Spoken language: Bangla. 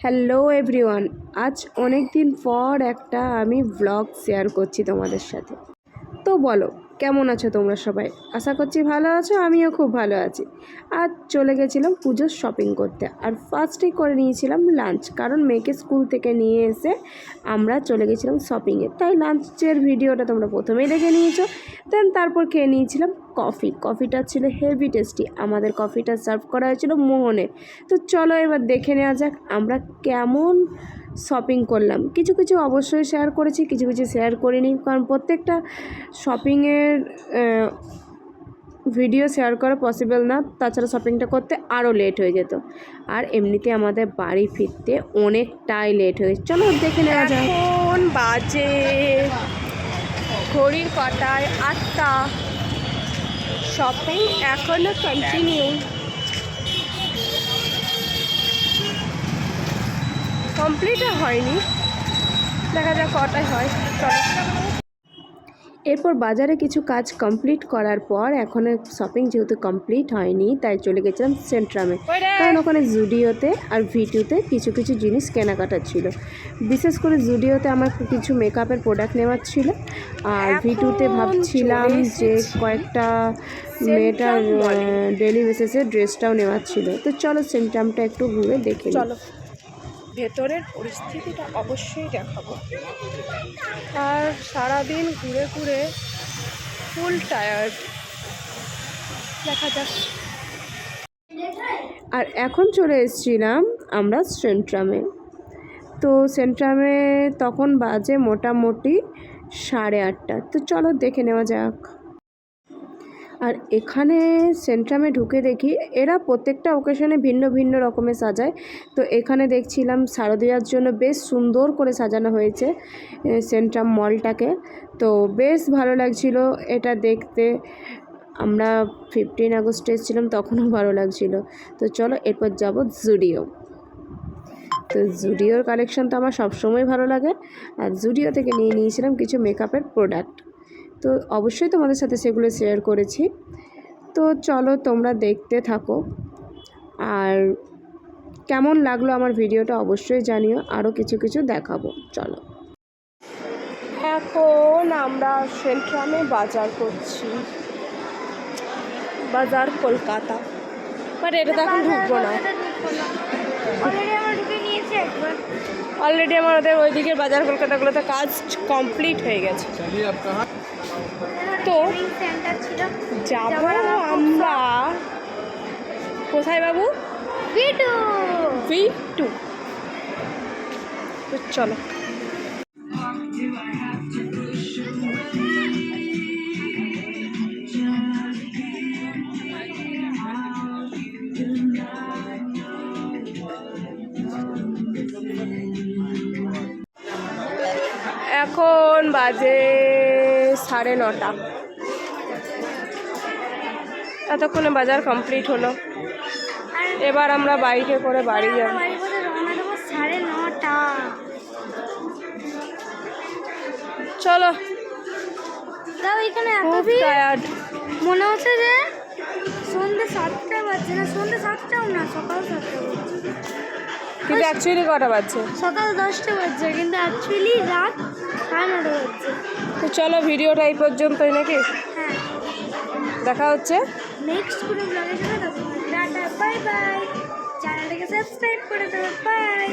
হ্যালো এভরিওয়ান, আজ অনেক দিন পর একটা আমি ব্লগ শেয়ার করছি তোমাদের সাথে। তো বলো, কেমন আছো তোমরা সবাই? আশা করছি ভালো আছো, আমিও খুব ভালো আছি। আজ চলে গেছিলাম পুজোর শপিং করতে, আর ফার্স্টেই করে নিয়েছিলাম লাঞ্চ, কারণ মেয়েকে স্কুল থেকে নিয়ে এসে আমরা চলে গেছিলাম শপিংয়ে। তাই লাঞ্চের ভিডিওটা তোমরা প্রথমেই দেখে নিয়েছো। দেন তারপর খেয়ে নিয়েছিলাম কফিটা ছিল হেভি টেস্টি। আমাদের কফিটা সার্ভ করা হয়েছিল মোহনে। তো চলো এবার দেখে নেওয়া যাক আমরা কেমন শপিং করলাম। কিছু কিছু অবশ্যই শেয়ার করেছি, কিছু কিছু শেয়ার করিনি, কারণ প্রত্যেকটা শপিংয়ের ভিডিও শেয়ার করা পসিবল না। তাছাড়া শপিংটা করতে আরও লেট হয়ে যেত, আর এমনিতে আমাদের বাড়ি ফিরতে অনেকটাই লেট হয়েছে। চলো দেখে নেওয়া যাক। এখন বাজে ঘড়ির কাঁটায় 8টা। শপিং এখনো কন্টিনিউ, কমপ্লিট হয়নি, দেখা যাক কটায় হয়। চলো। এরপর বাজারে কিছু কাজ কমপ্লিট করার পর এখন শপিং যেহেতু কমপ্লিট হয়নি, তাই চলে গেছিলাম সেন্ট্রামে, কারণ ওখানে জুডিওতে আর ভিটুতে কিছু কিছু জিনিস কেনাকাটা ছিল। বিশেষ করে জুডিওতে আমার কিছু মেকআপের প্রোডাক্ট নেওয়ার ছিল, আর ভিটুতে ভাবছিলাম যে কয়েকটা মেয়েটার ডেলি বেসিসে ড্রেসটাও নেওয়ার ছিল। তো চলো সেন্ট্রামটা একটু ঘুরে দেখে চলো। ভেতরের পরিস্থিতিটা অবশ্যই দেখাবো। আর সারাদিন ঘুরে ঘুরে ফুল টায়ার্ড, দেখা যাক। আর এখন চলে এসেছিলাম আমরা সেন্ট্রামে। তো সেন্ট্রামে তখন বাজে মোটামুটি 8:30। তো চলো দেখে নেওয়া যাক। আর এখানে সেন্ট্রামে ঢুকে দেখি এরা প্রত্যেকটা ওকেশনে ভিন্ন ভিন্ন রকমের সাজায়। তো এখানে দেখছিলাম শারদীয়ার জন্য বেশ সুন্দর করে সাজানো হয়েছে সেন্ট্রাম মলটাকে। তো বেশ ভালো লাগছিল এটা দেখতে। আমরা 15 আগস্টে এসেছিলাম, তখনও ভালো লাগছিল। তো চলো এরপর যাব জুডিও। তো জুডিওর কালেকশন তো আমার সবসময় ভালো লাগে, আর জুডিও থেকে নিয়ে নিয়েছিলাম কিছু মেকআপের প্রোডাক্ট। তো অবশ্যই তোমাদের সাথে সেগুলো শেয়ার করেছি। তো চলো তোমরা দেখতে থাকো, আর কেমন লাগলো আমার ভিডিওটা অবশ্যই জানিও। আরও কিছু কিছু দেখাবো, চলো। এখন আমরা সেন্ট্রামে বাজার করছি, বাজার কলকাতা। বাট এটা তো এখন ঢুকবো না, অলরেডি আমাদের ওইদিকে বাজার কলকাতাগুলোতে কাজ কমপ্লিট হয়ে গেছে। তো যাবো আমরা কোথায় বাবু? V2। তো চলো। এখন বাজে 9:30। এতক্ষণে বাজার কমপ্লিট হলো। এবার আমরা বাইকে করে বাড়ি যাব। চলো। এখানে খুব টায়ার্ড মনে হচ্ছে যে সন্ধ্যে 7টা বাজছে না, সন্ধ্যে 7টাও না, সকাল 7টা বাজছে। কিন্তু অ্যাকচুয়ালি কটা বাজছে? সকাল 10টা বাজছে, কিন্তু অ্যাকচুয়ালি রাত 9:30 বাজছে। তো চলো ভিডিওটা এই পর্যন্তই নাকি? হ্যাঁ, দেখা হচ্ছে নেক্সট কোনো ব্লগের সাথে। Tata, bye bye. চ্যানেলটাকে সাবস্ক্রাইব করে দেবো, বাই।